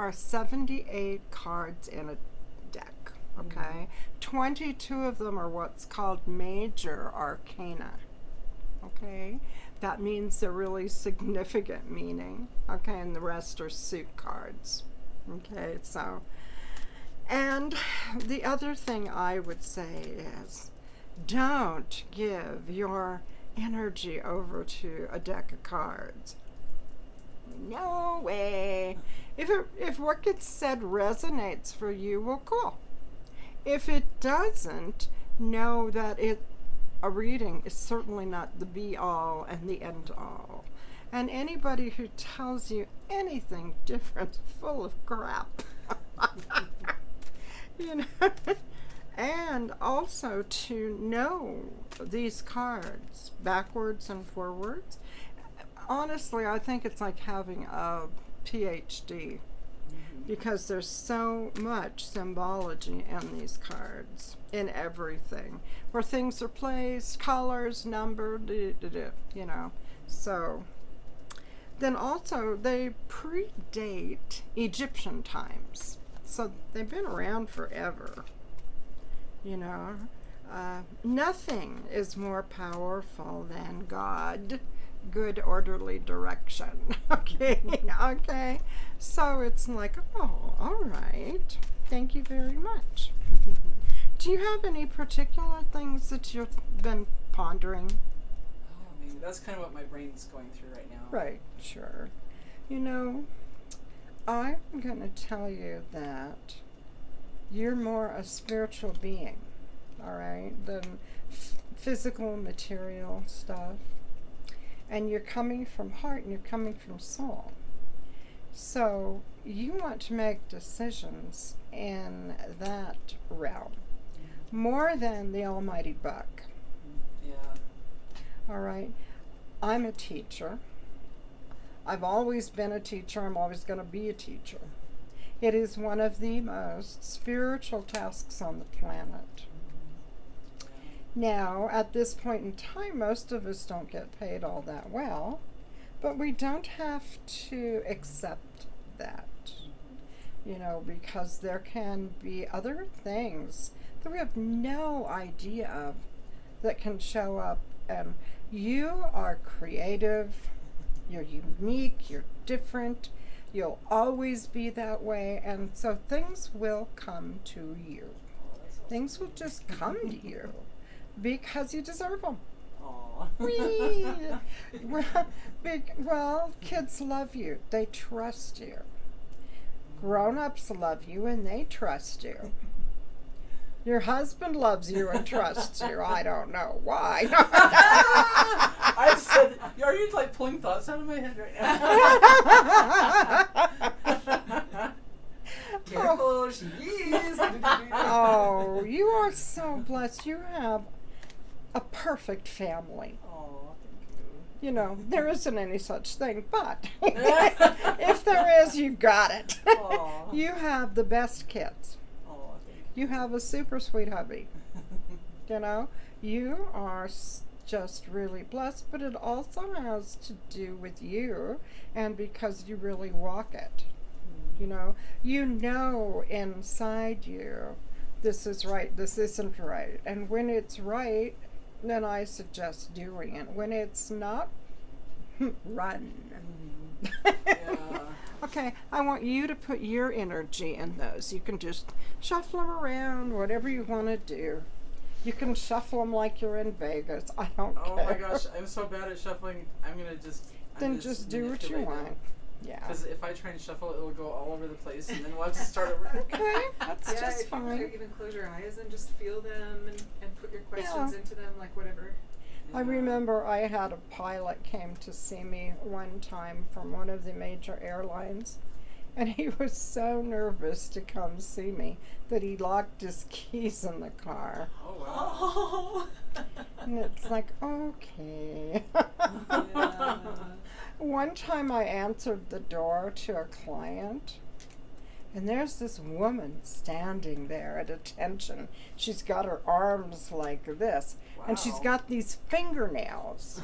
are 78 cards in a deck, okay? 22 of them are what's called major arcana, okay? That means they're really significant meaning, okay? And the rest are suit cards, okay? So, and the other thing I would say is, don't give your energy over to a deck of cards. No way. If what gets said resonates for you, well, cool. If it doesn't, know that a reading is certainly not the be-all and the end-all. And anybody who tells you anything different is full of crap. You know? And also to know these cards backwards and forwards. Honestly, I think it's like having a PhD because there's so much symbology in these cards, in everything, where things are placed, colors, numbered, you know. So then also they predate Egyptian times, so they've been around forever. You know, nothing is more powerful than God. Good orderly direction. Okay. Okay, so it's like, oh, all right, thank you very much. Do you have any particular things that you've been pondering? I mean, that's kind of what my brain's going through right now. Right, sure. You know, I'm going to tell you that you're more a spiritual being, all right, than physical, material stuff. And you're coming from heart and you're coming from soul. So you want to make decisions in that realm more than the almighty buck. Yeah. All right. I'm a teacher. I've always been a teacher. I'm always going to be a teacher. It is one of the most spiritual tasks on the planet. Now, at this point in time, most of us don't get paid all that well, but we don't have to accept that, you know, because there can be other things that we have no idea of that can show up. And you are creative, you're unique, you're different, you'll always be that way, and so things will come to you. Things will just come to you. Because you deserve them. Aww. Well, kids love you. They trust you. Grown-ups love you and they trust you. Your husband loves you and trusts you. I don't know why. I said, are you like pulling thoughts out of my head right now? Careful, she is. Oh, you are so blessed. You have a perfect family. Oh, thank you. You know, there isn't any such thing, but if there is, you've got it. You have the best kids. Oh, thank you. You have a super sweet hubby. You know, you are just really blessed, but it also has to do with you and because you really walk it. You know inside you, this is right, this isn't right. And when it's right, then I suggest doing it. When it's not, run. Yeah. Okay, I want you to put your energy in those. You can just shuffle them around, whatever you want to do. You can shuffle them like you're in Vegas. I don't care. Oh my gosh, I'm so bad at shuffling. I'm going to just... Then just do what you want. Yeah. Because if I try and shuffle, it'll go all over the place, and then we'll have to start over. Okay, that's just if fine. you even close your eyes and just feel them and put your questions into them, like whatever. I remember I had a pilot came to see me one time from one of the major airlines, and he was so nervous to come see me that he locked his keys in the car. Oh, wow. And it's like, okay. Yeah. One time I answered the door to a client, and there's this woman standing there at attention. She's got her arms like this, and she's Wow. got these fingernails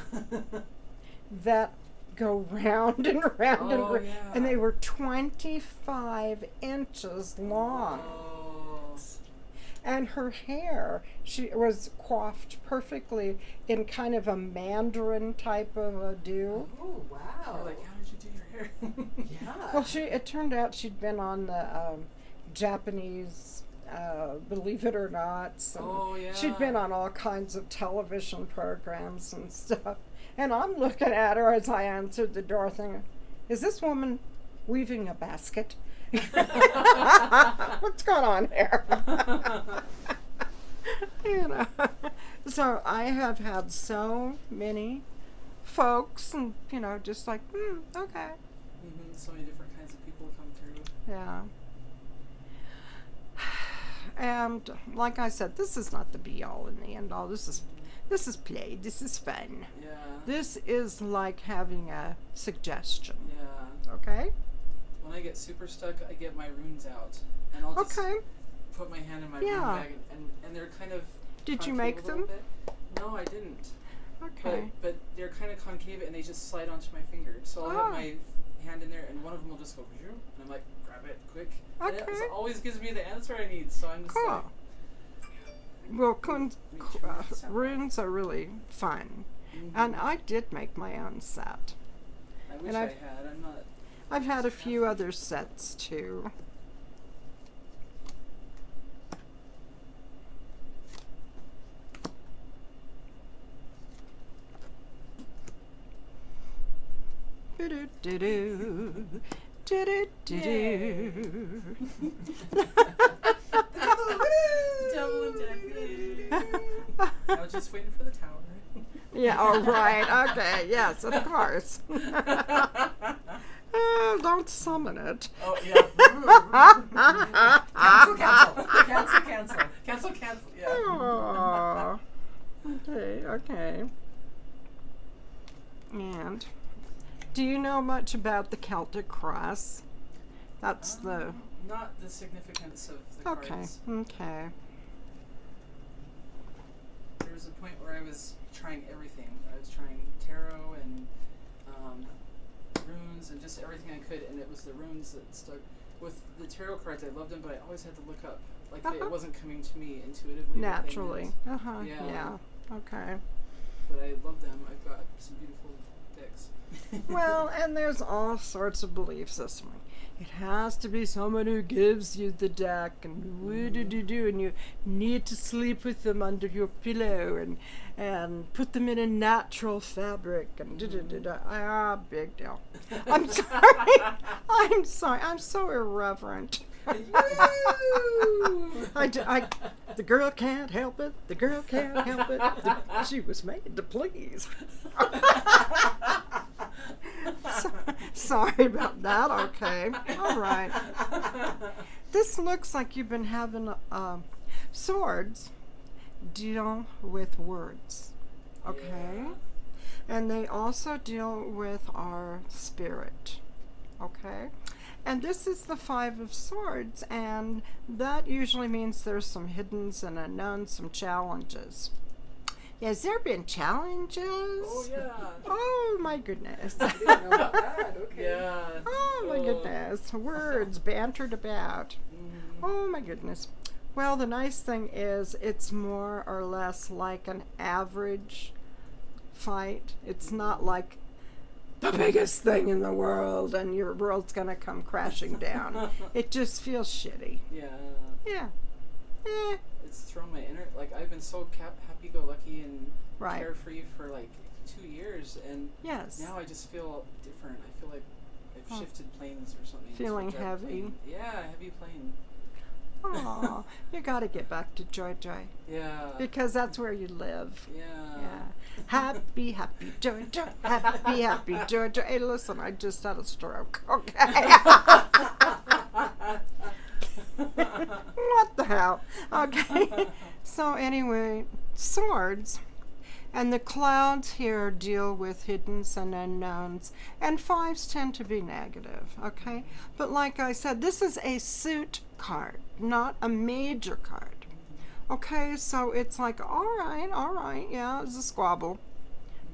that go round and round and Oh, round. yeah. And they were 25 inches long. Oh. And her hair, she was coiffed perfectly in kind of a mandarin type of a do. Oh, wow. You're like, how did you do your hair? Yeah. Well, it turned out she'd been on the Japanese, Believe It or Not. Oh, yeah. She'd been on all kinds of television programs and stuff. And I'm looking at her as I answered the door thinking, is this woman weaving a basket? What's going on here? You know. So I have had so many folks and, you know, just like, okay. So many different kinds of people come through. Yeah. And like I said, this is not the be all and the end all. This is play. This is fun. Yeah. This is like having a suggestion. Yeah. Okay? When I get super stuck, I get my runes out, and I'll just Okay. put my hand in my Yeah. rune bag, and they're kind of. Did you concave make a little them? bit. No, I didn't. Okay. But they're kind of concave, and they just slide onto my finger. So I'll Ah. have my hand in there, and one of them will just go, and I'm like, grab it quick. And Okay. it always gives me the answer I need. So I'm just Cool. like. Well, Runes sound runes are really fun. And I did make my own set. I wish and I I've- had. I'm not. I've had a few other sets too. Do-do-do-do. Do-do-do-do. Double injected. I was just waiting for the tower. Yeah, all right. Okay, yes, of course. Don't summon it. Oh yeah. Cancel. Yeah. Aw. Okay. And do you know much about the Celtic cross? That's the Not the significance of the okay. cards. Okay. There was a point where I was trying everything. I was trying tarot and runes and just everything I could, and it was the runes that stuck. With the tarot cards, I loved them, but I always had to look up. Like it wasn't coming to me intuitively. what they Naturally. meant. Yeah. Okay. But I love them. I've got some beautiful decks. Well, and there's all sorts of belief systems. It has to be someone who gives you the deck, and and you need to sleep with them under your pillow, and put them in a natural fabric, and big deal. I'm sorry. I'm sorry. I'm so irreverent. The girl can't help it. The girl can't help it. She was made to please. Sorry about that. Okay. All right. This looks like you've been having swords deal with words. Okay. Yeah. And they also deal with our spirit. Okay. And this is the Five of Swords, and that usually means there's some hiddens and unknowns, some challenges. Has there been challenges? Oh yeah. Oh my goodness. I didn't know about that. Okay. Yeah. Oh my goodness. Words bantered about. Oh my goodness. Well, the nice thing is it's more or less like an average fight. It's not like the biggest thing in the world and your world's going to come crashing down. It just feels shitty. Yeah. Yeah. It's thrown my inner, like I've been so happy-go-lucky and Right. carefree for like 2 years, and Yes. now I just feel different. I feel like I've Oh. shifted planes or something. Feeling Switched out heavy? plane. Yeah, heavy plane. Aw, you got to get back to Joy, Yeah. because that's where you live. Yeah. Yeah. Happy, happy, joy, joy. Happy, happy, joy, joy. Hey, listen, I just had a stroke. Okay. What the hell? Okay. So anyway, swords. And the clouds here deal with hiddens and unknowns. And fives tend to be negative, okay? But like I said, this is a suit card, not a major card. Okay, so it's like, all right, yeah, it's a squabble.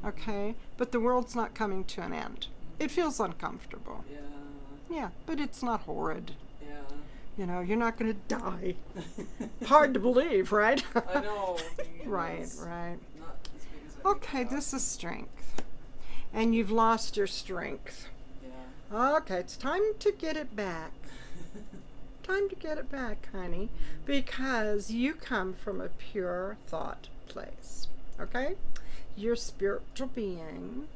Okay, but the world's not coming to an end. It feels uncomfortable. Yeah. Yeah, but it's not horrid. Yeah. You know, you're not going to die. Hard to believe, right? I know. Right, right. Not as big as I Okay, make it this is strength. And you've lost your strength. out. Okay, it's time to get it back. Time to get it back, honey, because you come from a pure thought place. Okay? You're a spiritual being.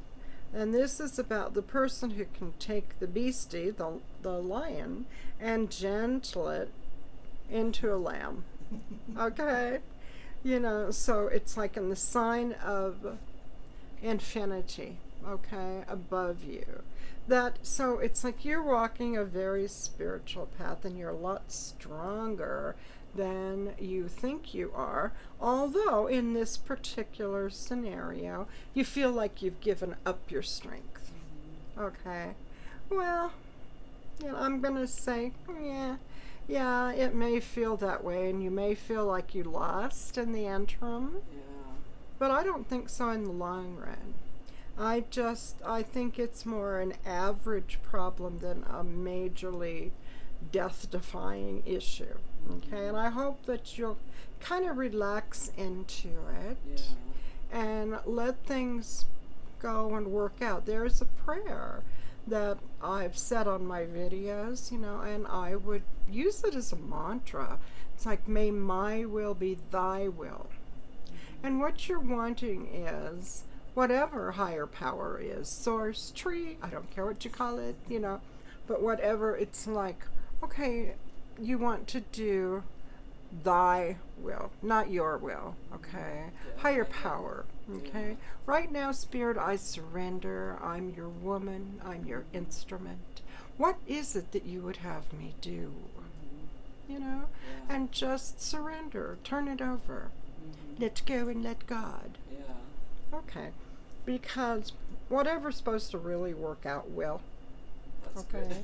And this is about the person who can take the beastie, the lion, and gentle it into a lamb. Okay? You know, so it's like in the sign of infinity, okay, above you. So it's like you're walking a very spiritual path and you're a lot stronger than you think you are, although in this particular scenario you feel like you've given up your strength. Okay, well, you know, I'm gonna say yeah, it may feel that way and you may feel like you lost in the interim, but I don't think so in the long run. I think it's more an average problem than a majorly death-defying issue. Okay, and I hope that you'll kind of relax into it and let things go and work out. There's a prayer that I've said on my videos, you know, and I would use it as a mantra. It's like, may my will be thy will. And what you're wanting is whatever higher power is, source, tree, I don't care what you call it, you know, but whatever, it's like, okay, you want to do thy will, not your will, okay? Higher power, okay? Right now, Spirit, I surrender. I'm your woman. I'm your instrument. What is it that you would have me do? You know? And just surrender. Turn it over. Let go and let God. Okay. Because whatever's supposed to really work out will. Okay.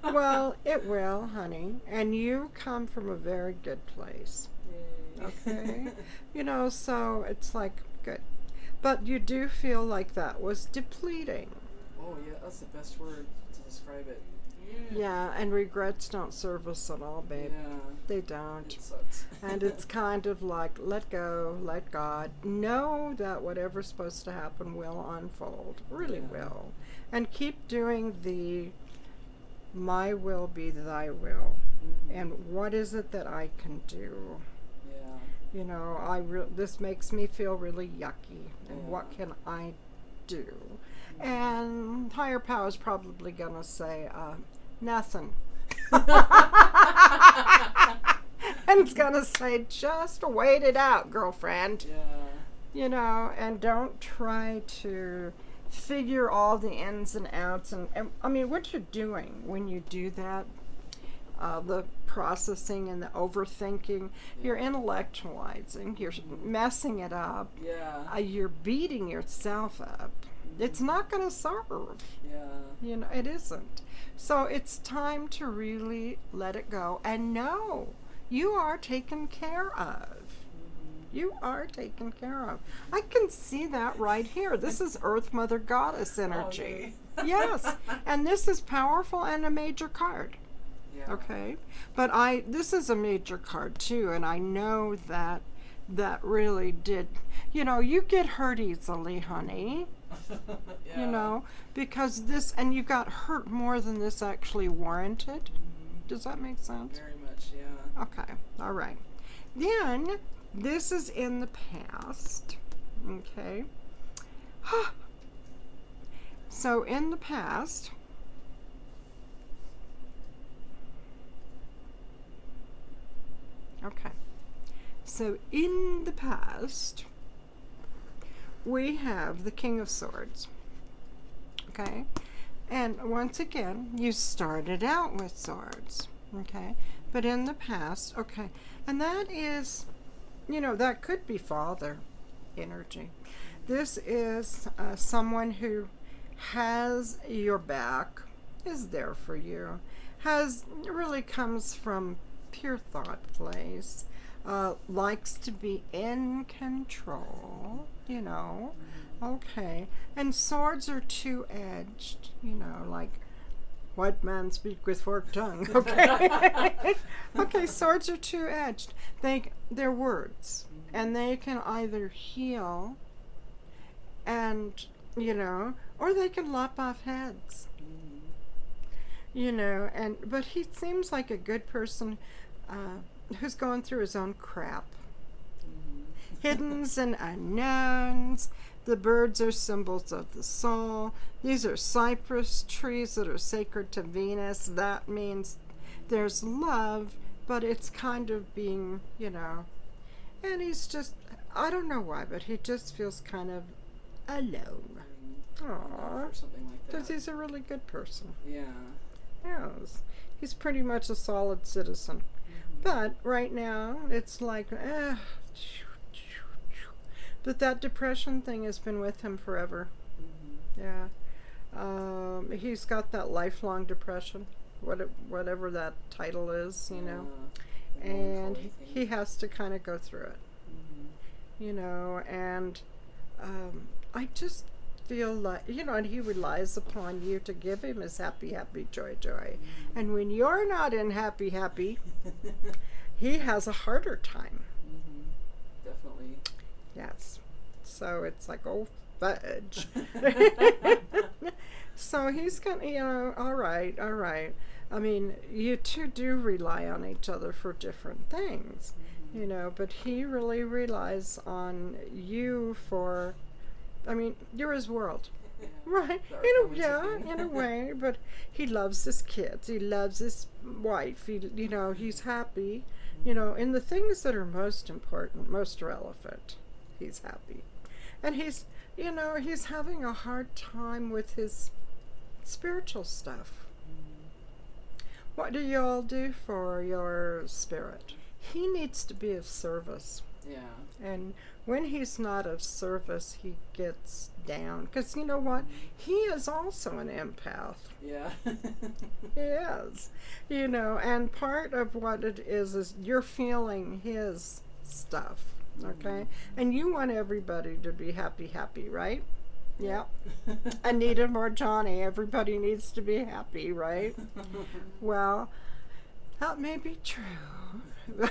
Well, it will, honey. And you come from a very good place. Yay. Okay. You know, so it's like, good. But you do feel like that was depleting. Oh, yeah, that's the best word to describe it. Yeah, and regrets don't serve us at all, babe. Yeah. They don't. It sucks. And it's kind of like, let go, let God. Know that whatever's supposed to happen will unfold. Really will. And keep doing the my will be thy will. And what is it that I can do? You know, this makes me feel really yucky. And what can I do? And higher power is probably going to say, nothing. And it's going to say, just wait it out, girlfriend. You know, and don't try to figure all the ins and outs. And I mean, what you're doing when you do that, the processing and the overthinking, you're intellectualizing, you're messing it up, you're beating yourself up. It's not going to serve. You know, it isn't. So it's time to really let it go and know you are taken care of. You are taken care of. I can see that right here. This is Earth Mother Goddess energy. Yes. And this is powerful and a major card. Okay? But this is a major card too, and I know that really did. You know, you get hurt easily, honey. You know, because this, and you got hurt more than this actually warranted. Does that make sense? Very much, yeah. Okay, all right. Then, this is in the past, okay? So, in the past, okay. So, in the past, we have the King of Swords, okay? And once again, you started out with swords, okay? But in the past, okay, and that is, you know, that could be father energy. This is someone who has your back, is there for you, really comes from pure thought place, likes to be in control, you know, Okay. And swords are two-edged, you know, like white man speak with forked tongue. Okay. Okay, swords are two-edged. They're words. And they can either heal and, you know, or they can lop off heads. You know, but he seems like a good person who's going through his own crap. Hiddens and unknowns. The birds are symbols of the soul. These are cypress trees that are sacred to Venus. That means there's love, but it's kind of being, you know, and he's just, I don't know why, but he just feels kind of alone. Aww. Or something like that. Because he's a really good person. Yeah. Yes. He's pretty much a solid citizen. But right now, it's like, but that depression thing has been with him forever. Yeah. He's got that lifelong depression, whatever that title is, you know. And he has to kind of go through it. You know, and I just feel like, you know, and he relies upon you to give him his happy, happy, joy, joy. And when you're not in happy, happy, he has a harder time. Definitely. Yes. So it's like, oh, fudge. So he's going to, you know, all right. I mean, you two do rely on each other for different things, you know, but he really relies on you for, I mean, you're his world. Yeah. Right. In a way, but he loves his kids. He loves his wife. You know, he's happy, you know, in the things that are most important, most relevant. He's happy. And he's, you know, he's having a hard time with his spiritual stuff. What do you all do for your spirit? He needs to be of service. Yeah. And when he's not of service, he gets down. Because you know what? He is also an empath. Yeah. He is. You know, and part of what it is you're feeling his stuff. Okay? And you want everybody to be happy, right? Yeah. Anita or Johnny, everybody needs to be happy, right? Well, that may be true.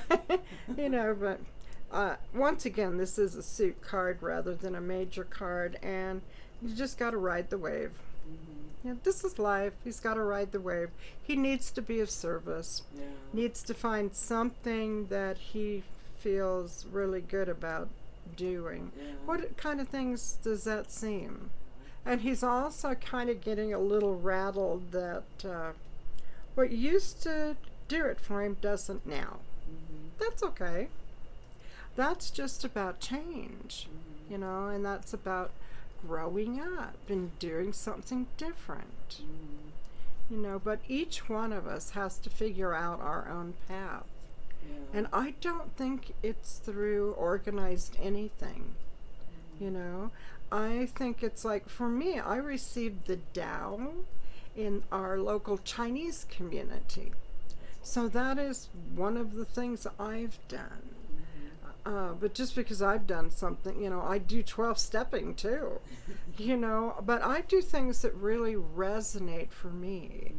You know, but once again, this is a suit card rather than a major card, and you just got to ride the wave. Yeah, this is life. He's got to ride the wave. He needs to be of service. Yeah. Needs to find something that he feels really good about doing. Yeah. What kind of things does that seem? And he's also kind of getting a little rattled that what used to do it for him doesn't now. That's okay. That's just about change, you know, and that's about growing up and doing something different. You know, but each one of us has to figure out our own path. Yeah. And I don't think it's through organized anything, you know. I think it's like, for me, I received the Tao in our local Chinese community. So that is one of the things I've done. But just because I've done something, you know, I do 12-stepping too, you know, but I do things that really resonate for me.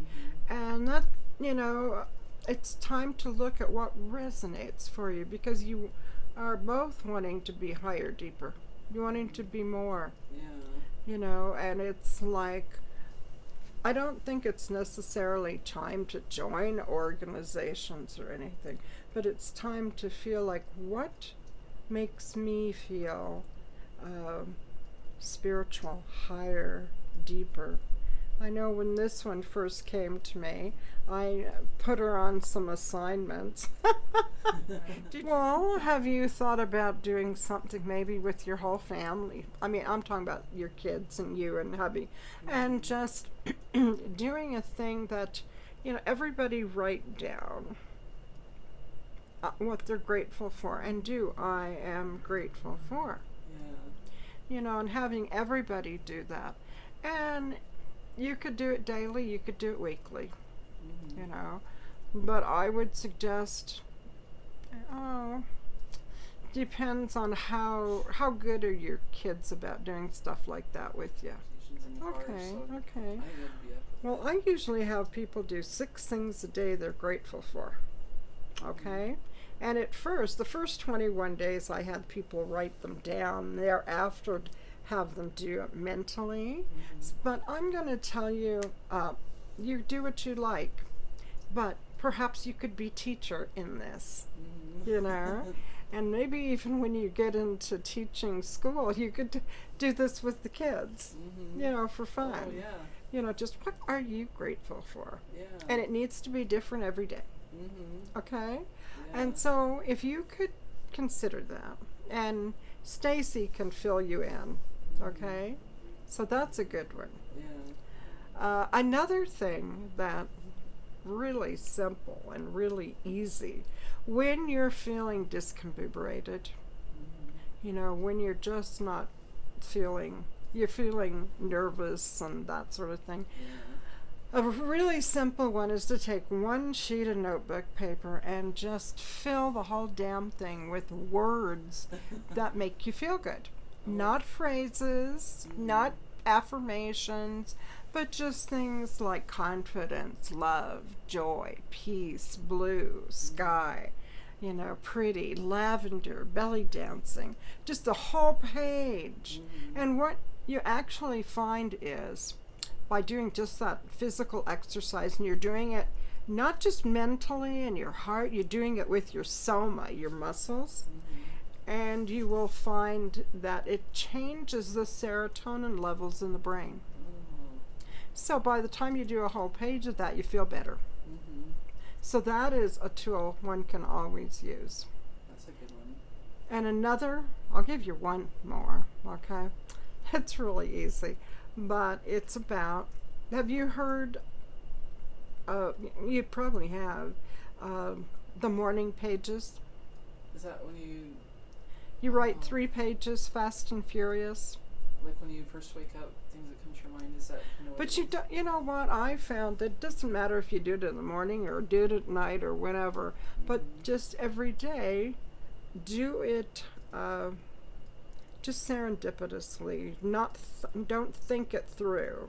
And that, you know, it's time to look at what resonates for you, because you are both wanting to be higher, deeper. You're wanting to be more. Yeah. You know, and it's like, I don't think it's necessarily time to join organizations or anything, but it's time to feel like, what makes me feel spiritual, higher, deeper. I know when this one first came to me, I put her on some assignments. Well, have you thought about doing something maybe with your whole family? I mean, I'm talking about your kids and you and hubby. And just doing a thing that, you know, everybody write down what they're grateful for, and I am grateful for. Yeah. You know, and having everybody do that. And you could do it daily, you could do it weekly, you know. But I would suggest, depends on how good are your kids about doing stuff like that with you. In the Okay, car, so okay. I would be up. Well, I usually have people do 6 things a day they're grateful for. Okay? And at first, the first 21 days, I had people write them down. Thereafter, have them do it mentally. But I'm going to tell you, you do what you like. But perhaps you could be teacher in this, you know? And maybe even when you get into teaching school, you could do this with the kids, you know, for fun. Oh, yeah. You know, just what are you grateful for? Yeah. And it needs to be different every day. Okay? Yeah. And so if you could consider that, and Stacy can fill you in, okay? So that's a good one. Yeah. Another thing that really simple and really easy, when you're feeling discombobulated, you know, when you're just not feeling, you're feeling nervous and that sort of thing. Yeah. A really simple one is to take one sheet of notebook paper and just fill the whole damn thing with words that make you feel good. Not phrases, not affirmations, but just things like confidence, love, joy, peace, blue, sky, you know, pretty, lavender, belly dancing, just the whole page. And what you actually find is, by doing just that physical exercise, and you're doing it not just mentally in your heart, you're doing it with your soma, your muscles, and you will find that it changes the serotonin levels in the brain. So by the time you do a whole page of that, you feel better. So that is a tool one can always use. That's a good one. And another, I'll give you one more, okay? It's really easy, but it's about, have you heard, you probably have, the morning pages? Is that when You write 3 pages, fast and furious. like when you first wake up, things that come to your mind? Is that kind of what But you don't, you know what, I found it doesn't matter if you do it in the morning or do it at night or whenever, but just every day, do it just serendipitously, don't think it through,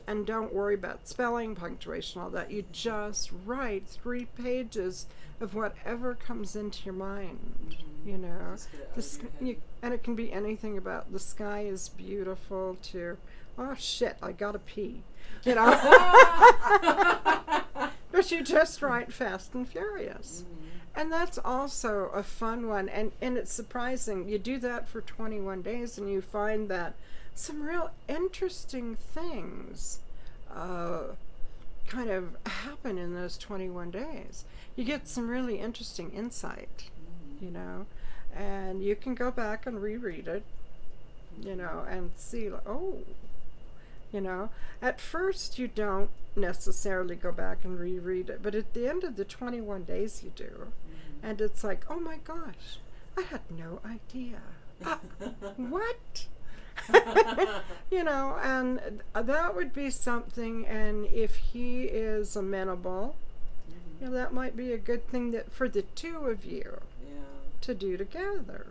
and don't worry about spelling, punctuation, all that. You just write 3 pages of whatever comes into your mind, you know. Just get it out of your head. And it can be anything about the sky is beautiful to, oh shit, I gotta pee, you know. But you just write fast and furious. And that's also a fun one. And it's surprising. You do that for 21 days and you find that some real interesting things kind of happen in those 21 days. You get some really interesting insight, you know. And you can go back and reread it, you know, and see, like, oh, you know. At first you don't necessarily go back and reread it, but at the end of the 21 days you do. And it's like, oh my gosh, I had no idea. What? You know, and that would be something, and if he is amenable, you know, that might be a good thing that for the 2 of you to do together.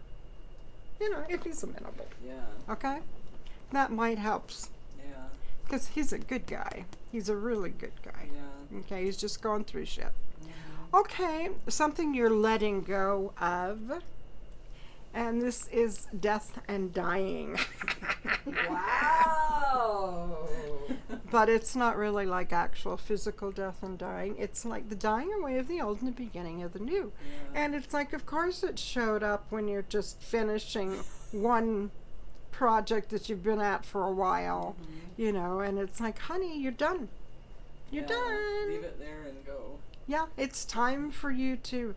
You know, if he's amenable. Yeah. Okay? That might help. Yeah. Because he's a good guy. He's a really good guy. Yeah. Okay, he's just going through shit. Okay, something you're letting go of. And this is death and dying. Wow. But it's not really like actual physical death and dying. It's like the dying away of the old and the beginning of the new. Yeah. And it's like, of course it showed up when you're just finishing one project that you've been at for a while, you know, and it's like, honey, you're done. You're done. Leave it there and go. Yeah, it's time for you to,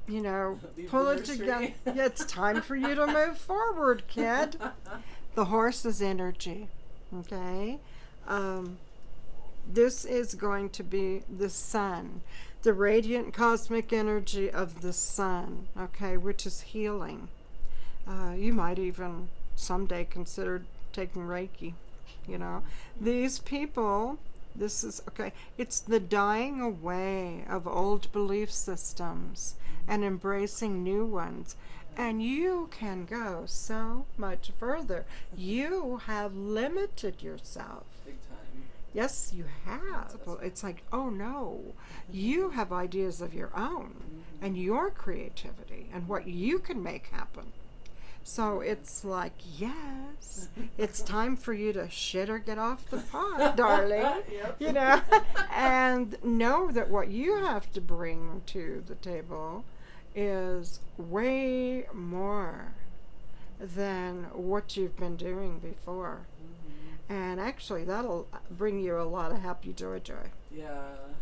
you know, Leave pull the it nursery. together. Yeah, it's time for you to move forward, kid. The horse is energy, okay? This is going to be the sun, the radiant cosmic energy of the sun, okay, which is healing. You might even someday consider taking Reiki, you know. These people This is okay. It's the dying away of old belief systems and embracing new ones. And you can go so much further. You have limited yourself. Big time. Yes, you have. It's like, oh no, you have ideas of your own and your creativity and what you can make happen. So it's like, yes, it's time for you to shit or get off the pot, darling. Yep. You know, and know that what you have to bring to the table is way more than what you've been doing before. And actually, that'll bring you a lot of happy joy. Yeah.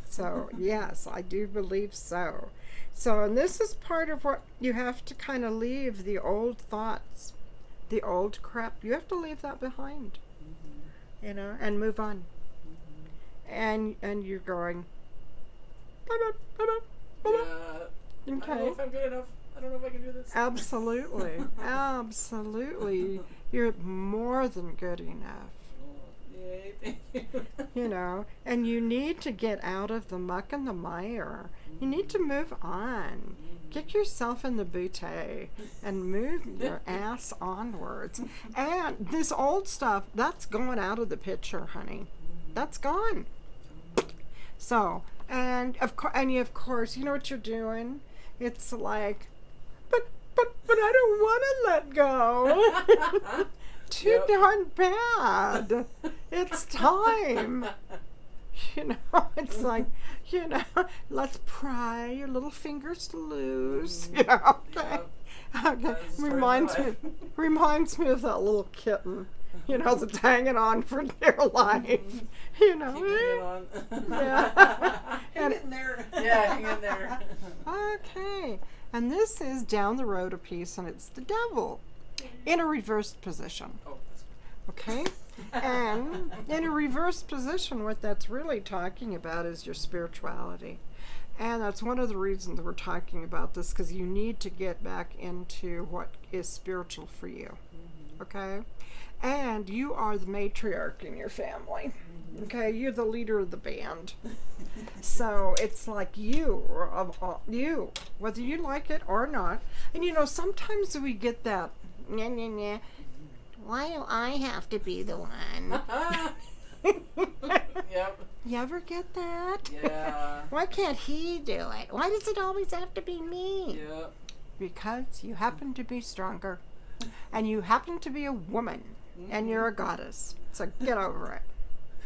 So, yes, I do believe so. So, and this is part of what you have to kind of leave, the old thoughts, the old crap. You have to leave that behind, you know, and move on. And you're going, Yeah. okay. I don't know if I'm good enough. I don't know if I can do this. Absolutely. Absolutely. You're more than good enough. Yay, thank you. You know, and you need to get out of the muck and the mire. You need to move on. Get yourself in the butte and move your ass onwards. And this old stuff, that's going out of the picture, honey. That's gone. So, and of course, you know what you're doing? It's like, but I don't want to let go. Too darn bad. It's time. You know, it's like, you know, let's pry your little fingers loose. You know, okay. Okay. Reminds me of that little kitten, you know, that's hanging on for dear life. You know. Keep hanging on. Yeah. Hang in there. Yeah, hang in there. Okay. And this is down the road a piece, and it's the devil in a reversed position. Oh, that's Okay? And in a reversed position, what that's really talking about is your spirituality. And that's one of the reasons we're talking about this, because you need to get back into what is spiritual for you. Okay? And you are the matriarch in your family. Okay? You're the leader of the band. So it's like you, whether you like it or not. And you know, sometimes we get that, nah, nah, nah. Why do I have to be the one? Yep. You ever get that? Yeah. Why can't he do it? Why does it always have to be me? Yep. Because you happen to be stronger. And you happen to be a woman. And you're a goddess. So get over it.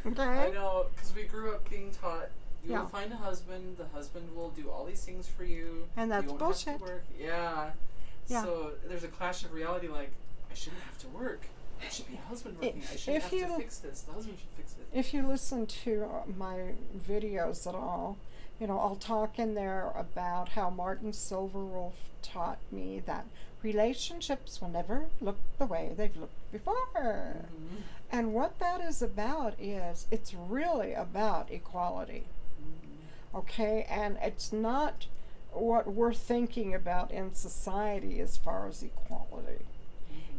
Okay? I know, because we grew up being taught you Yeah. will find a husband, the husband will do all these things for you. And that's you won't bullshit. Have to work. Yeah. Yeah. So there's a clash of reality, like, I shouldn't have to work. It should be a husband working. I shouldn't have to fix this. The husband should fix it. If you listen to my videos at all, you know, I'll talk in there about how Martin Silverwolf taught me that relationships will never look the way they've looked before. And what that is about is, it's really about equality. Okay? And it's not what we're thinking about in society as far as equality.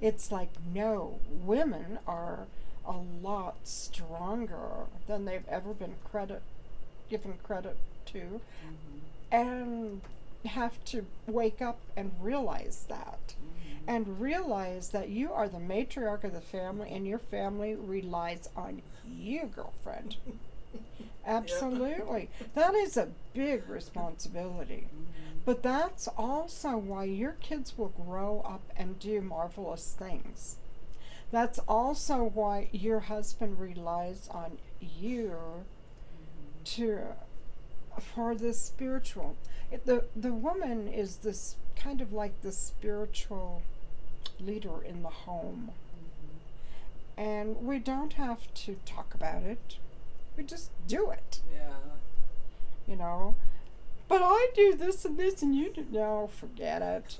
It's like, no, women are a lot stronger than they've ever been given credit to, and have to wake up and realize that. And realize that you are the matriarch of the family, and your family relies on you, girlfriend. Absolutely. That is a big responsibility. But that's also why your kids will grow up and do marvelous things. That's also why your husband relies on you for the spiritual. The woman is this kind of like the spiritual leader in the home. And we don't have to talk about it. We just do it. Yeah. You know? But I do this and this and you do. No, forget it.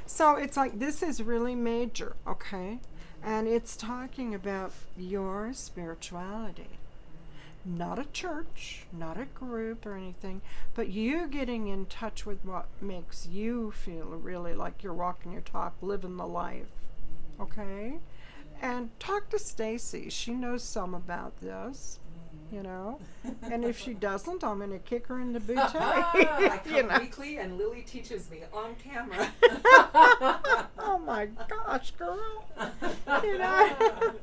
So it's like, this is really major, okay? And it's talking about your spirituality. Not a church, not a group or anything, but you getting in touch with what makes you feel really like you're walking your talk, living the life, okay? And talk to Stacy. She knows some about this, you know. And if she doesn't, I'm going to kick her in the booty. I come weekly and Lilli teaches me on camera. Oh my gosh, girl. You know.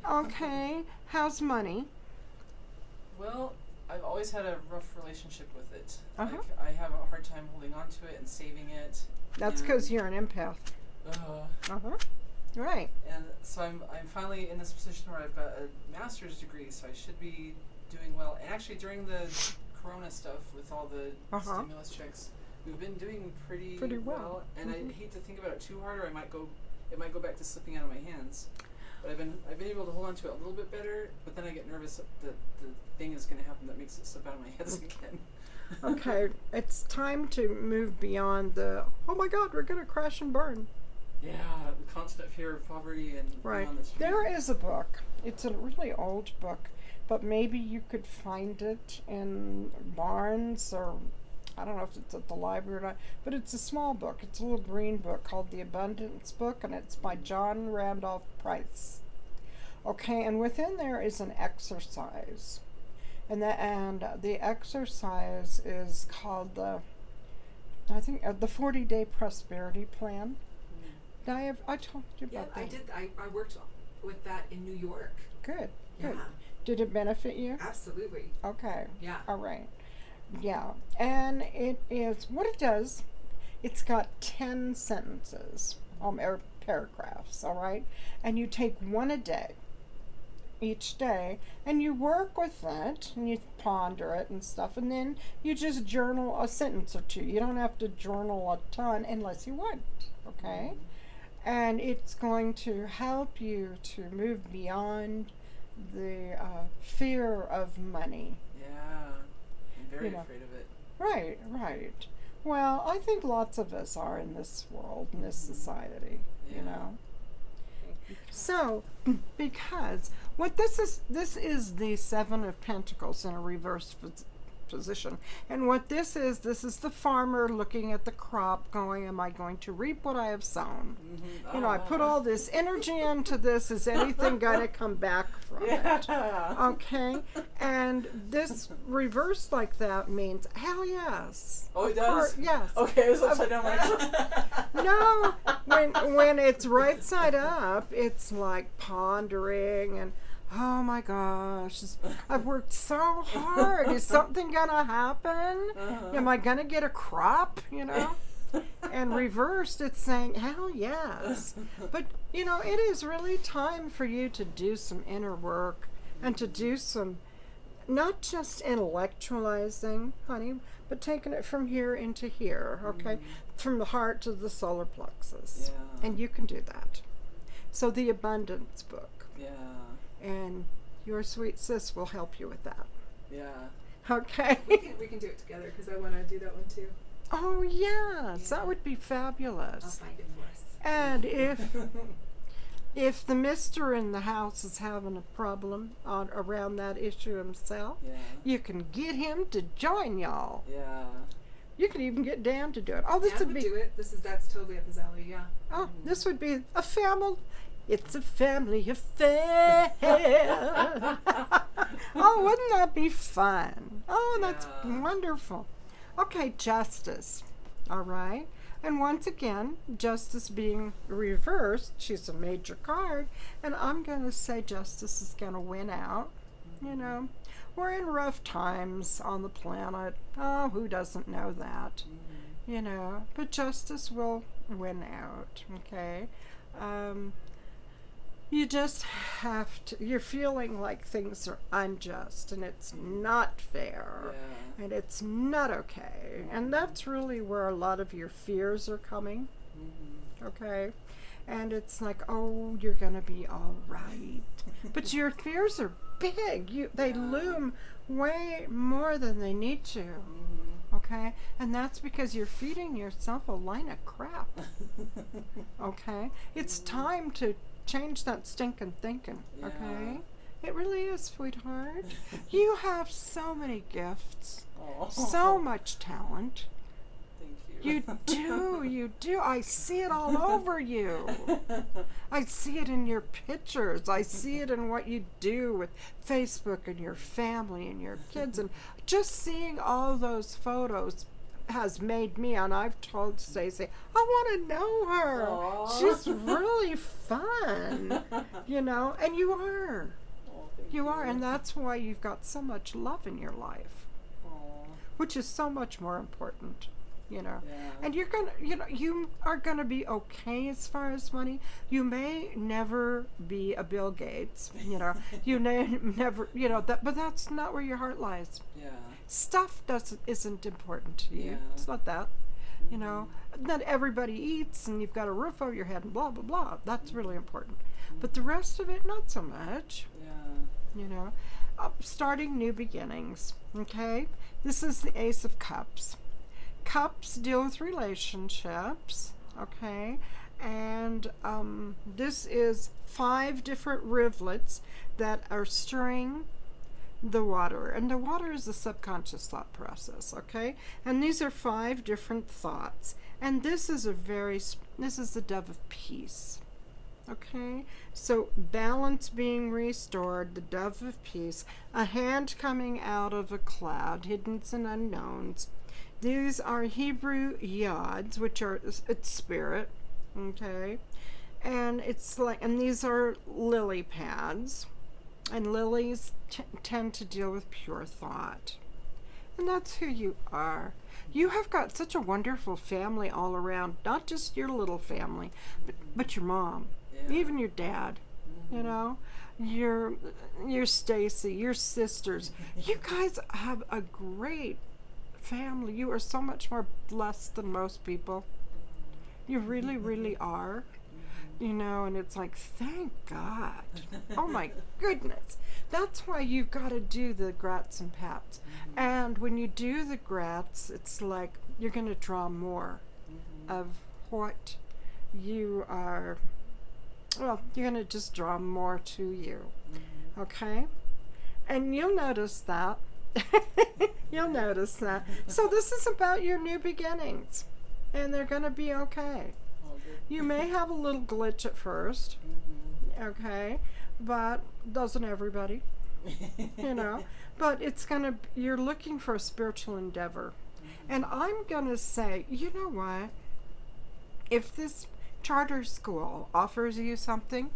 Okay, how's money? Well, I've always had a rough relationship with it. Uh-huh. Like, I have a hard time holding on to it and saving it. That's because you're an empath. Uh-huh. Right. And so I'm finally in this position where I've got a master's degree, so I should be doing well. And actually, during the Corona stuff with all the stimulus checks, we've been doing pretty well. And I hate to think about it too hard, or it might go back to slipping out of my hands. But I've been able to hold on to it a little bit better. But then I get nervous that the thing is going to happen that makes it slip out of my hands again. Okay, it's time to move beyond the, oh my God, we're going to crash and burn. Yeah, the constant fear of poverty and right. On the street. There is a book. It's a really old book, but maybe you could find it in Barnes, or I don't know if it's at the library or not, but it's a small book. It's a little green book called The Abundance Book, and it's by John Randolph Price. Okay, and within there is an exercise. And the exercise is called the 40-day prosperity plan. I told you about that. I did. I worked with that in New York. Good. Yeah. Did it benefit you? Absolutely. Okay. Yeah. All right. Yeah. And it is, what it does, it's got 10 sentences, or paragraphs, all right? And you take one a day, each day, and you work with it, and you ponder it and stuff, and then you just journal a sentence or two. You don't have to journal a ton unless you want, okay? And it's going to help you to move beyond the fear of money. Yeah, I'm very afraid of it. Right. Well, I think lots of us are in this world, in this society, you know. So, because what this is the Seven of Pentacles in a reverse position. And what this is the farmer looking at the crop going, am I going to reap what I have sown? You know, I put all this energy into this. Is anything going to come back from it? Okay? And this reverse like that means, hell yes. Oh, it does? Yes. Okay, it was upside down. No, when it's right side up, it's like pondering and, oh my gosh, I've worked so hard. Is something gonna happen? Am I gonna get a crop? You know? And reversed, it's saying, hell yes. But, you know, it is really time for you to do some inner work and to do some, not just intellectualizing, honey, but taking it from here into here, okay? From the heart to the solar plexus. Yeah. And you can do that. So the Abundance Book. Yeah. And your sweet sis will help you with that. Yeah. Okay. We can do it together because I want to do that one too. Oh yes, that would be fabulous. I'll find it for us. And if the mister in the house is having a problem around that issue himself, you can get him to join y'all. Yeah. You could even get Dan to do it. Oh, this would be do it. That's totally up his alley. Yeah. Oh, this would be a family. It's a family affair. Oh, wouldn't that be fun? Oh, that's wonderful. Okay, Justice. All right. And once again, Justice being reversed, she's a major card. And I'm going to say Justice is going to win out. You know, we're in rough times on the planet. Oh, who doesn't know that? You know, but Justice will win out. Okay. You just have to, you're feeling like things are unjust and it's not fair and it's not okay. And that's really where a lot of your fears are coming. Okay? And it's like, oh, you're going to be all right. But your fears are big. They loom way more than they need to. Okay? And that's because you're feeding yourself a line of crap. Okay? It's time to change that stinking thinking, okay? It really is, sweetheart. You have so many gifts, so much talent. Thank You do, you do. I see it all over you. I see it in your pictures. I see it in what you do with Facebook and your family and your kids. And just seeing all those photos has made me, and I've told Stacey, I want to know her. Aww. She's really fun, you know, and you are. Oh, thank You are, and that's why you've got so much love in your life, Aw. which is so much more important, you know. Yeah. And you're gonna, you know, you are gonna be okay as far as money. You may never be a Bill Gates, you know. You may never, you know, that, but that's not where your heart lies. Yeah. Stuff isn't important to you. Yeah. It's not that, you know. Not everybody eats, and you've got a roof over your head, and blah blah blah. That's really important. But the rest of it, not so much. Yeah. You know, starting new beginnings. Okay, this is the Ace of Cups. Cups deal with relationships. Okay, and this is 5 different rivulets that are stirring the water, and the water is the subconscious thought process. Okay, and these are 5 different thoughts, and this is this is the dove of peace. Okay, so balance being restored, the dove of peace, a hand coming out of a cloud, hiddens and unknowns. These are Hebrew yods, which are, it's spirit, okay, and it's like, and these are lily pads, and lilies tend to deal with pure thought, and that's who you are. You have got such a wonderful family all around, not just your little family, but your mom. Yeah. Even your dad, you know, your Stacy, your sisters. You guys have a great family. You are so much more blessed than most people. You really, really are. You know, and it's like, thank God. Oh my goodness. That's why you've got to do the grats and pats. And when you do the grats, it's like you're going to draw more of what you are. Well, you're going to just draw more to you, okay? And you'll notice that. You'll notice that. So this is about your new beginnings, and they're going to be okay. Oh, good. You may have a little glitch at first, okay? But doesn't everybody, you know? But it's going to, you're looking for a spiritual endeavor. And I'm going to say, you know what? If this charter school offers you something,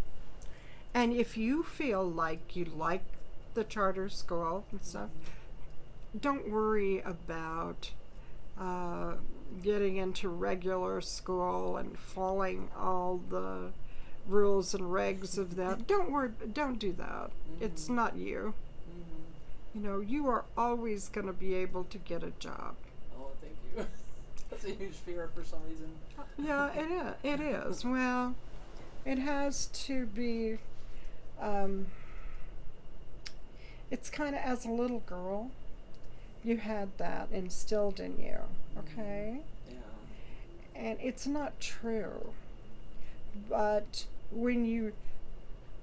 and if you feel like you like the charter school and stuff, don't worry about getting into regular school and following all the rules and regs of that. Don't do that. It's not you. You know, you are always going to be able to get a job. Oh, thank you. That's a huge fear for some reason. Yeah, it is. Well, it has to be, it's kind of, as a little girl, you had that instilled in you, okay? Yeah. And it's not true. But when you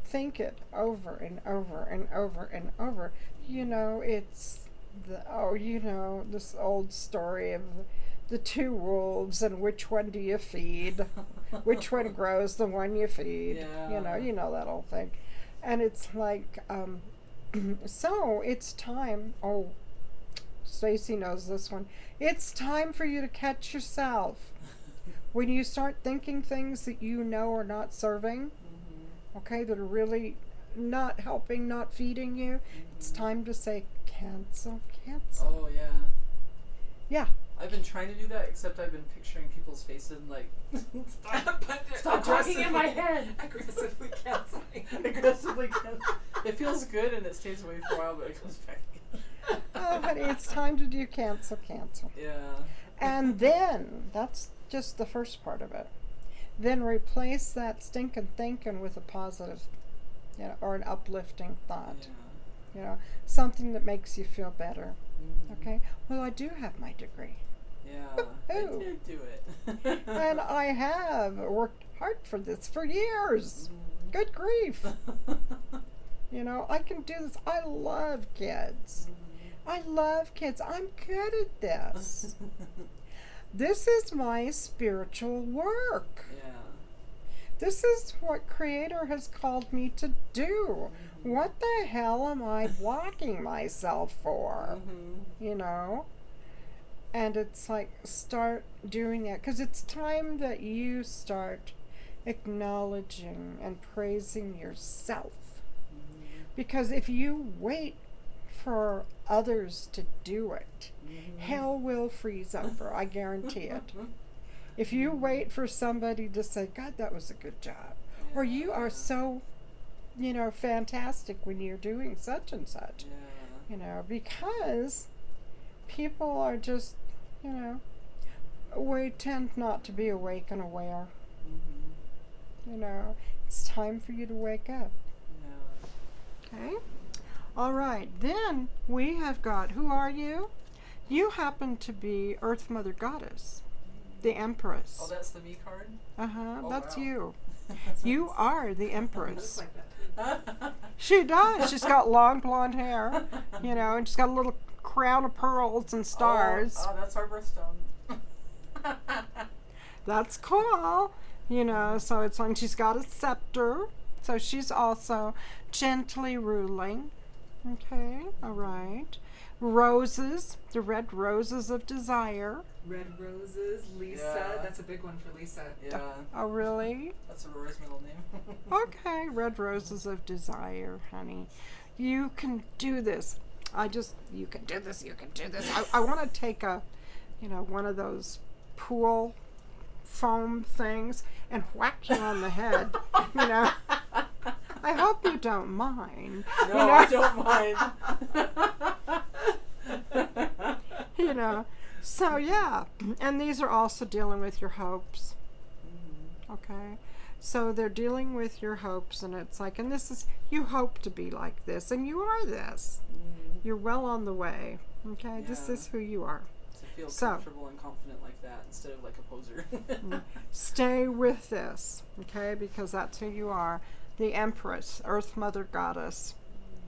think it over and over and over and over, you know, it's this old story of the 2 wolves and which one do you feed? Which one grows, the one you feed? Yeah. You know that old thing. And it's like, so it's time. Oh, Stacy knows this one. It's time for you to catch yourself. When you start thinking things that you know are not serving, okay, that are really not helping, not feeding you, it's time to say, cancel. Oh, yeah. Yeah. I've been trying to do that, except I've been picturing people's faces and like, stop talking in my head. Aggressively canceling. Aggressively canceling. It feels good and it stays away for a while, but it comes back again. Oh, honey, it's time to do cancel. Yeah. And then, that's just the first part of it. Then replace that stinking thinking with a positive, you know, or an uplifting thought. Yeah. You know, something that makes you feel better. Mm-hmm. Okay? Well, I do have my degree. Yeah. I Woo-hoo. did do it. And I have worked hard for this for years. Good grief. You know, I can do this. I love kids. I love kids. I'm good at this. This is my spiritual work. Yeah. This is what Creator has called me to do. What the hell am I blocking myself for? You know? And it's like, start doing that. Because it's time that you start acknowledging and praising yourself. Because if you wait for others to do it, hell will freeze over. I guarantee it. If you wait for somebody to say, God, that was a good job. Or you are so, you know, fantastic when you're doing such and such. You know, because people are just, you know, we tend not to be awake and aware. You know, it's time for you to wake up. Okay? All right. Then we have got, who are you? You happen to be Earth Mother Goddess, the Empress. Oh, that's the me card? Oh, that's wow. you. That's You nice. are the Looks Empress. like that. She does. She's got long blonde hair, you know, and she's got a little crown of pearls and stars. Oh, that's our birthstone. That's cool. You know, so it's like she's got a scepter. So she's also gently ruling. Okay, all right. Roses, the red roses of desire. Red roses, Lisa. Yeah. That's a big one for Lisa. Yeah. Oh, really? That's Aurora's middle name. Okay, red roses of desire, honey. You can do this. You can do this, you can do this. I want to take a, you know, one of those pool foam things and whack you on the head, you know. I hope you don't mind. No, you know? I don't mind. You know. So, yeah. And these are also dealing with your hopes. Okay? So they're dealing with your hopes, and it's like, and this is, you hope to be like this, and you are this. You're well on the way. Okay? This Yeah. is who you are. To feel So- comfortable and confident like that instead of like a poser. Stay with this, okay? Because that's who you are. The Empress, Earth Mother Goddess.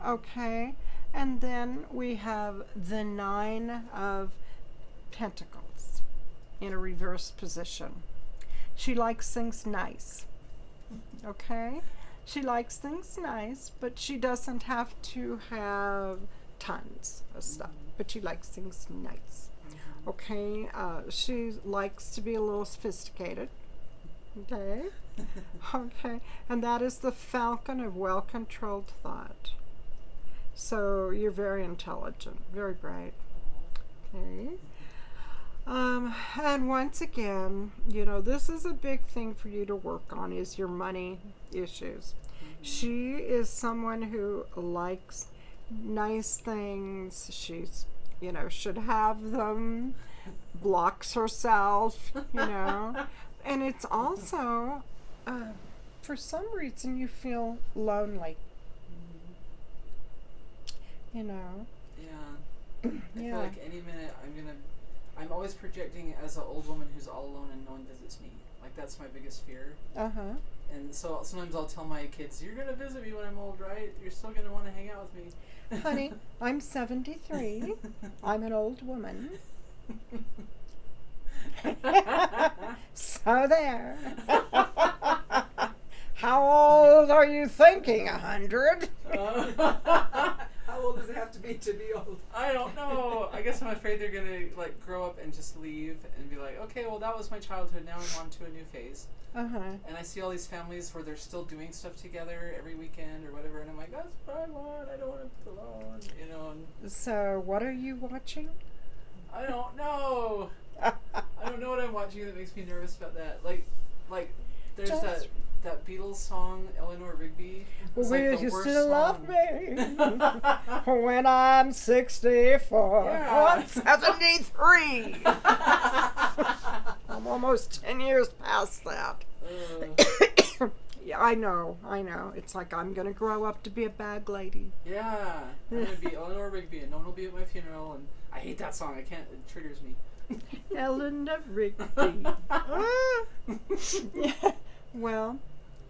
Okay? And then we have the 9 of Pentacles in a reverse position. She likes things nice. Okay? She likes things nice, but she doesn't have to have tons of stuff. But she likes things nice. Okay? She likes to be a little sophisticated. Okay? Okay. And that is the Falcon of well-controlled thought. So you're very intelligent, very bright. Okay? And once again, you know, this is a big thing for you to work on, is your money issues. She is someone who likes nice things. She's, you know, should have them, blocks herself, you know. And it's also, for some reason, you feel lonely. You know. Yeah. I Yeah. feel like any minute I'm always projecting as an old woman who's all alone and no one visits me. Like, that's my biggest fear. Uh-huh. And so sometimes I'll tell my kids, you're going to visit me when I'm old, right? You're still going to want to hang out with me. Honey, I'm 73. I'm an old woman. So there. How old are you thinking? 100? How old does it have to be old? I don't know. I guess I'm afraid they're gonna like grow up and just leave and be like, okay, well that was my childhood. Now I'm on to a new phase. Uh-huh. And I see all these families where they're still doing stuff together every weekend or whatever, and I'm like, that's what I want. I don't want to be alone, you know. And So, what are you watching? I don't know. I don't know what I'm watching that makes me nervous about that. Like there's Just- that Beatles song, Eleanor Rigby. It's Will like the you worst still love song. me when I'm 64? Yeah. Oh, I'm 73. I'm almost 10 years past that. Yeah, I know. It's like I'm going to grow up to be a bag lady. Yeah, I'm gonna be Eleanor Rigby, and no one will be at my funeral. And I hate that song. I can't. It triggers me. Eleanor Rigby. Ah. Yeah. Well,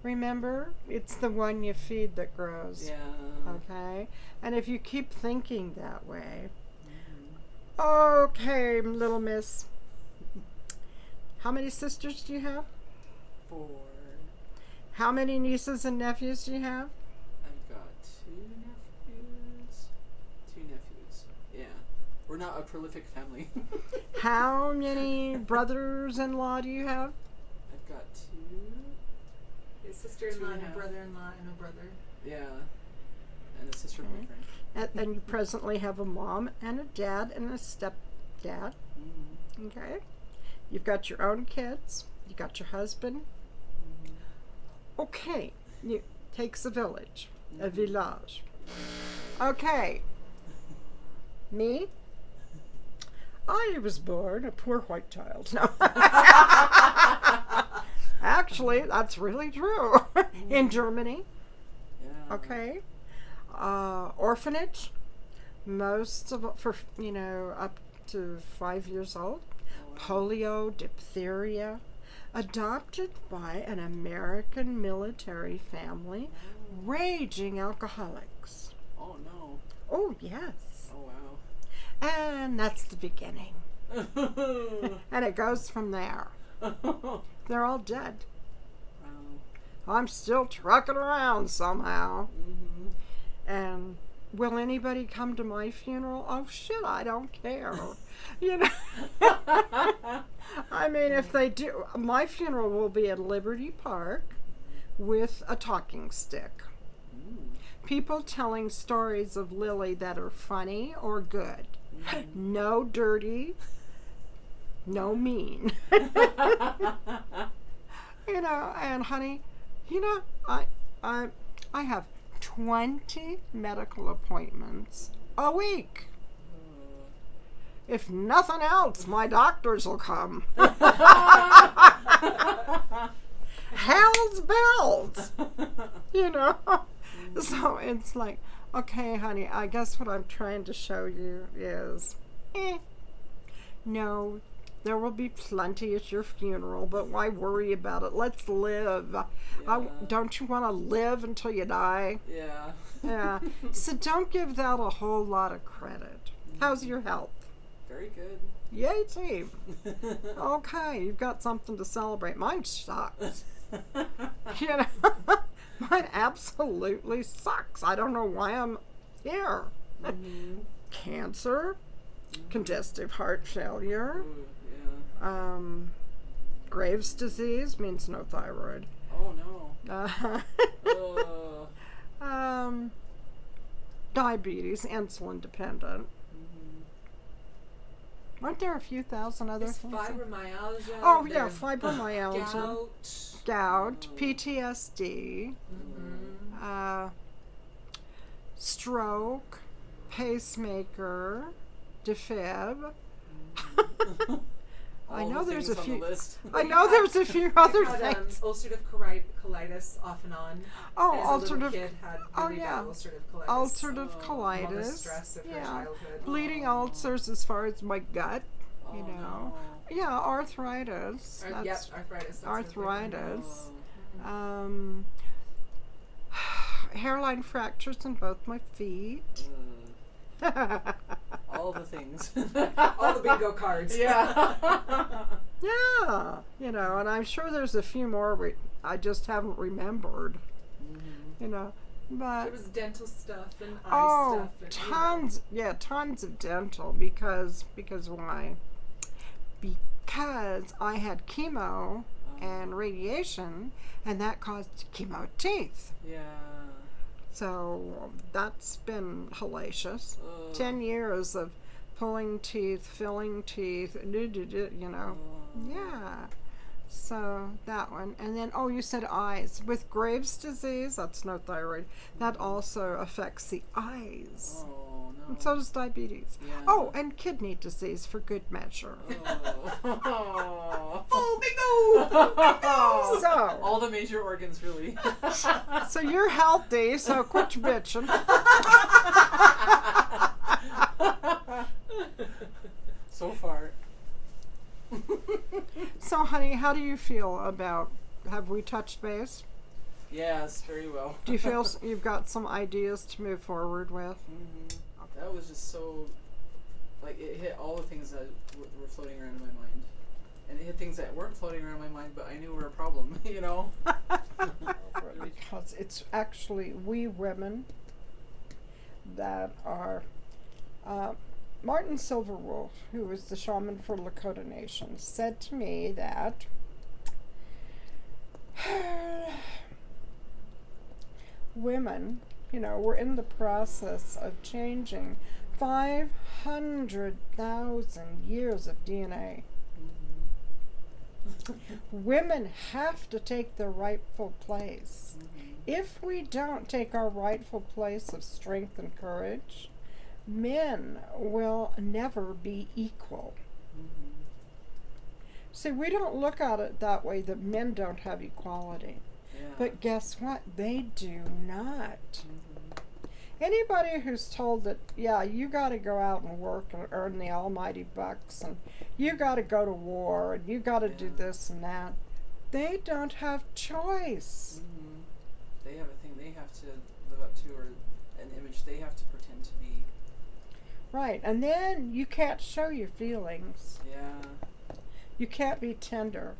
remember, it's the one you feed that grows. Yeah. Okay? And if you keep thinking that way, okay, little miss, How many sisters do you have? 4. How many nieces and nephews do you have? I've got 2 nephews. 2 nephews. Yeah. We're not a prolific family. How many brothers-in-law do you have? I've got 2. A sister-in-law and a 2.5. brother-in-law and a brother. Yeah. And a sister Okay. boyfriend. And you presently have a mom and a dad and a stepdad. Mm-hmm. Okay. You've got your own kids. You got your husband. Mm-hmm. Okay. It takes a village. A Mm-hmm. village. Okay. Me? I was born a poor white child. No. Actually, that's really true. In Germany. Yeah. Okay. Orphanage. Most of it for, up to 5 years old. Oh, wow. Polio, diphtheria. Adopted by an American military family. Raging alcoholics. Oh, no. Oh, yes. Oh, And that's the beginning. wow. And it goes from there. They're all dead. Wow. I'm still trucking around somehow. Mm-hmm. And will anybody come to my funeral? Oh, shit, I don't care. You know? I mean, if they do, my funeral will be at Liberty Park with a talking stick. Mm. People telling stories of Lilli that are funny or good. Mm-hmm. No dirty, no mean. And honey, I have 20 medical appointments a week. If nothing else, my doctors will come. Hell's bells. So it's like, okay, honey, I guess what I'm trying to show you is, no, there will be plenty at your funeral, but why worry about it? Let's live. Yeah. Don't you want to live until you die? Yeah. Yeah. So don't give that a whole lot of credit. How's your health? Very good. Yay, team. Okay, you've got something to celebrate. Mine sucks. Mine absolutely sucks. I don't know why I'm here. Mm-hmm. Cancer, congestive heart failure, Ooh, yeah. Graves' disease, means no thyroid. Oh, no. Diabetes, insulin dependent. Mm-hmm. Aren't there a few thousand other There's things? fibromyalgia. Oh, yeah, there's fibromyalgia. gout. Gout, PTSD, Mm-hmm. stroke, pacemaker, defib. I All know the there's things a on few. the list. I know there's a few other I've had, things. ulcerative colitis off and on. Oh, As a little ulcerative. kid had Oh, really yeah. bad ulcerative colitis. Ulcerative All the colitis. stress of her Yeah. childhood. Bleeding Oh. ulcers as far as my gut. Oh, You know. no. Yeah, arthritis. Yep, That's arthritis. That's arthritis. Oh. Hairline fractures in both my feet. All the things. All the bingo cards. Yeah. Yeah, and I'm sure there's a few more I just haven't remembered. Mm-hmm. But There was dental stuff and eye stuff. And, tons, tons of dental because why? Because I had chemo and radiation, and that caused chemo teeth. Yeah. So that's been hellacious. Ugh. 10 years of pulling teeth, filling teeth, Yeah. So that one. And then, you said eyes. With Graves' disease, that's no thyroid, that also affects the eyes. Oh, no. And so does diabetes. Yeah. Oh, and kidney disease for good measure. Oh. Full bingo! So, All the major organs, really. so you're healthy, so quit your bitching. So far. So, honey, how do you feel about, have we touched base? Yes, very well. Do you feel you've got some ideas to move forward with? Mm-hmm. That was just so, it hit all the things that were floating around in my mind. And it hit things that weren't floating around my mind, but I knew were a problem, you know? Because it's actually we women that are Martin Silverwolf, who was the shaman for Lakota Nation, said to me that women, we're in the process of changing 500,000 years of DNA. Women have to take their rightful place. If we don't take our rightful place of strength and courage, men will never be equal. See, we don't look at it that way, that men don't have equality. Yeah. But guess what? They do not. Anybody who's told that, yeah, you got to go out and work and earn the almighty bucks, and you got to go to war, and you got to do this and that, they don't have choice. They have a thing they have to live up to, or an image they have to pretend to be. Right, and then you can't show your feelings. Yeah. You can't be tender.